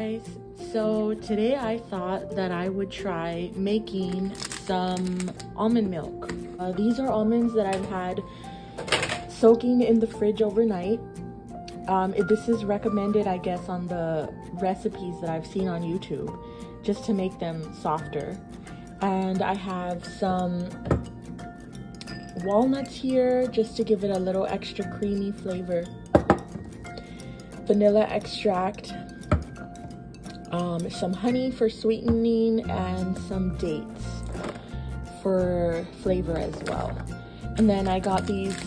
guys, so today I thought that I would try making some almond milk. These are almonds that I've had soaking in the fridge overnight. This is recommended, I guess, on the recipes that I've seen on YouTube, just to make them softer. And I have some walnuts here just to give it a little extra creamy flavor. Vanilla extract, some honey for sweetening, and some dates for flavor as well. And then I got these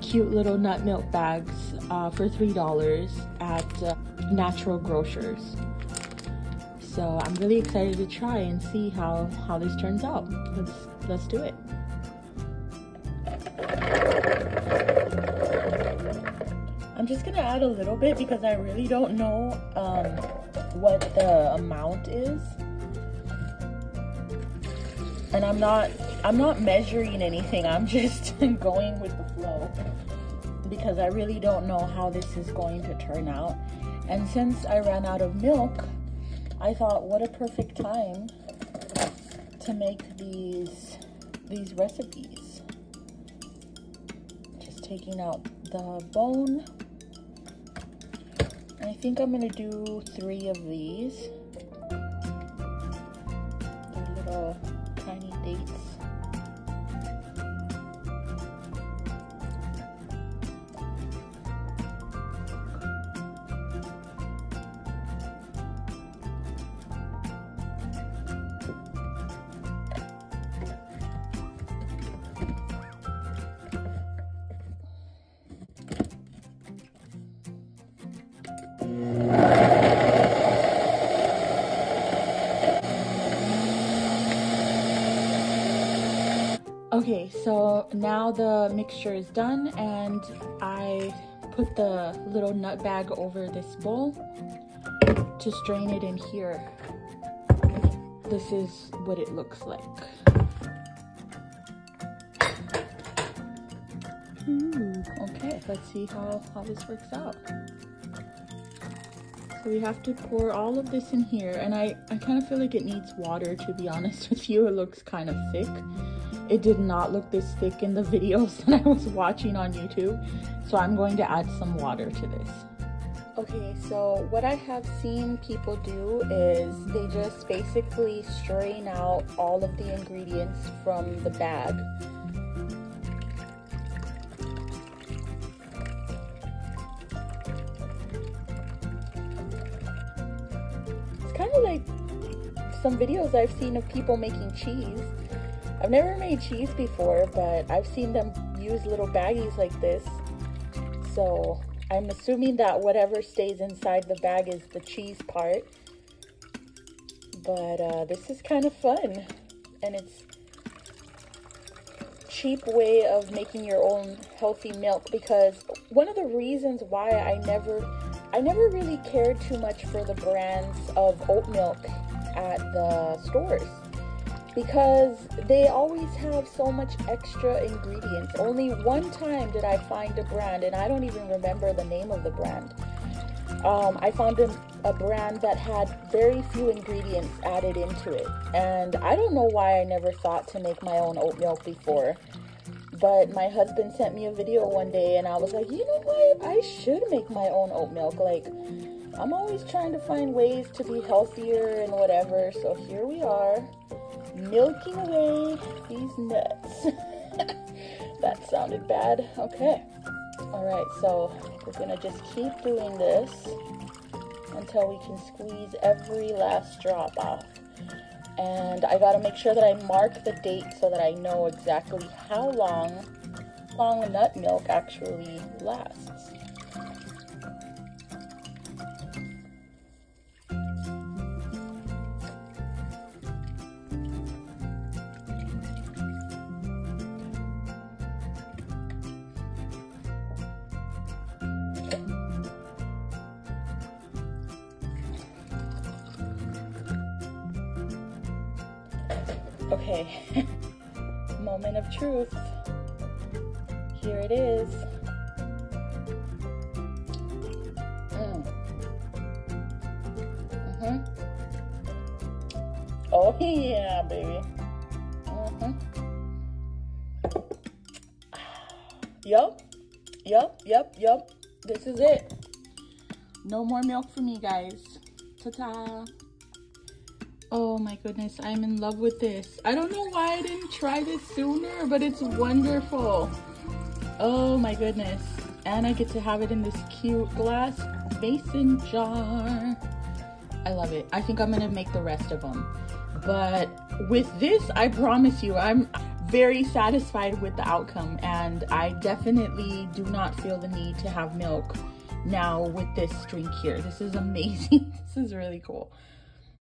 cute little nut milk bags for $3 at Natural Grocers. So I'm really excited to try and see how this turns out. Let's do it. I'm just gonna add a little bit because I really don't know what the amount is, and I'm not measuring anything. I'm just going with the flow because I really don't know how this is going to turn out. And since I ran out of milk, I thought, what a perfect time to make these recipes. Just taking out the bone. And I think I'm gonna do 3 of these. They're little tiny dates. Okay, so now the mixture is done, and I put the little nut bag over this bowl to strain it in here. This is what it looks like. Okay, let's see how this works out. So we have to pour all of this in here, and I kind of feel like it needs water, to be honest with you. It looks kind of thick. It did not look this thick in the videos that I was watching on YouTube, so I'm going to add some water to this. Okay, so what I have seen people do is they just basically strain out all of the ingredients from the bag. It's kind of like some videos I've seen of people making cheese. I've never made cheese before, but I've seen them use little baggies like this. So I'm assuming that whatever stays inside the bag is the cheese part. But this is kind of fun, and it's a cheap way of making your own healthy milk, because one of the reasons why I never really cared too much for the brands of oat milk at the stores, because they always have so much extra ingredients. Only one time did I find a brand, and I don't even remember the name of the brand. I found a brand that had very few ingredients added into it, and I don't know why I never thought to make my own oat milk before. But my husband sent me a video one day, and I was like, you know what? I should make my own oat milk. Like, I'm always trying to find ways to be healthier and whatever. So here we are, milking away these nuts. That sounded bad. Okay. All right, so we're gonna just keep doing this until we can squeeze every last drop off. And I gotta make sure that I mark the date so that I know exactly how long nut milk actually lasts. Okay, moment of truth. Here it is. Oh yeah, baby. Yup. This is it. No more milk for me, guys. Ta-ta. Oh my goodness, I'm in love with this. I don't know why I didn't try this sooner, but it's wonderful. Oh my goodness. And I get to have it in this cute glass mason jar. I love it. I think I'm gonna make the rest of them. But with this, I promise you, I'm very satisfied with the outcome, and I definitely do not feel the need to have milk now with this drink here. This is amazing. This is really cool.